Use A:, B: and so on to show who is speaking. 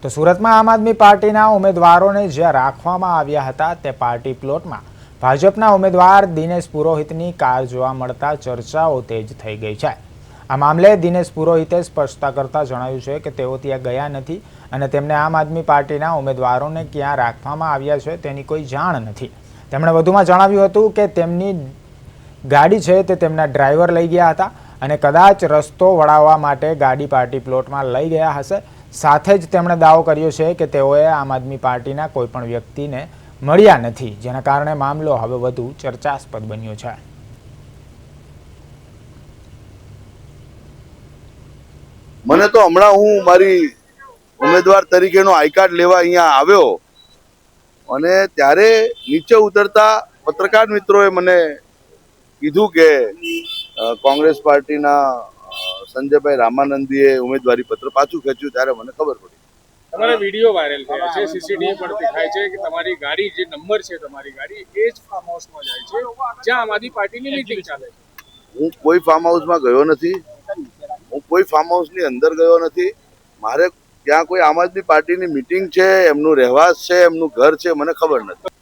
A: તો સુરતમાં આમ આદમી પાર્ટીના ઉમેદવારોને જ્યાં રાખવામાં આવ્યા હતા તે પાર્ટી પ્લોટમાં ભાજપના ઉમેદવાર દિનેશ પુરોહિતની કાર જોવા મળતા ચર્ચાઓ તેજ થઈ ગઈ છે। આ મામલે દિનેશ પુરોહિતે સ્પષ્ટતા કરતા જણાવ્યું છે કે તેઓ ત્યાં ગયા નથી અને તેમને આમ આદમી પાર્ટીના ઉમેદવારોને ક્યાં રાખવામાં આવ્યા છે તેની કોઈ જાણ નથી। તેમણે વધુમાં જણાવ્યું હતું કે તેમની ગાડી છે તે તેમના ડ્રાઈવર લઈ ગયા હતા અને કદાચ રસ્તો વળાવવા માટે ગાડી પાર્ટી પ્લોટમાં લઈ ગયા હશે। સાથે જ તેમણે દાવો કર્યો છે કે તેઓએ આમ આદમી પાર્ટીના કોઈપણ વ્યક્તિને મળ્યા નથી, જેના કારણે મામલો હવે વધુ ચર્ચાસ્પદ બન્યો છે।
B: મને તો હમણાં હું મારી ઉમેદવાર તરીકેનો આઈ કાર્ડ લેવા અહીંયા આવ્યો અને ત્યારે નીચે ઉતરતા પત્રકાર મિત્રોએ મને કીધું કે કોંગ્રેસ પાર્ટીના સંજયભાઈ રામાનંદીએ ઉમેદવારી પત્ર પાછું ખેંચ્યું। ત્યારે મને ખબર પડી
C: તમારા વિડીયો વાયરલ થયા છે, સીસીટીવી પર દેખાય છે કે તમારી ગાડી જે નંબર છે તમારી ગાડી એ જ ફાર્મ હાઉસમાં જાય છે જ્યાં આમ આદમી પાર્ટીની મીટિંગ ચાલે છે।
B: હું કોઈ ફાર્મ હાઉસમાં ગયો નથી, હું કોઈ ફાર્મ હાઉસની અંદર ગયો નથી। મારે ત્યાં કોઈ આમ આદમી પાર્ટીની મીટિંગ છે, એમનું રહેવાસ છે, એમનું ઘર છે, મને ખબર નથી।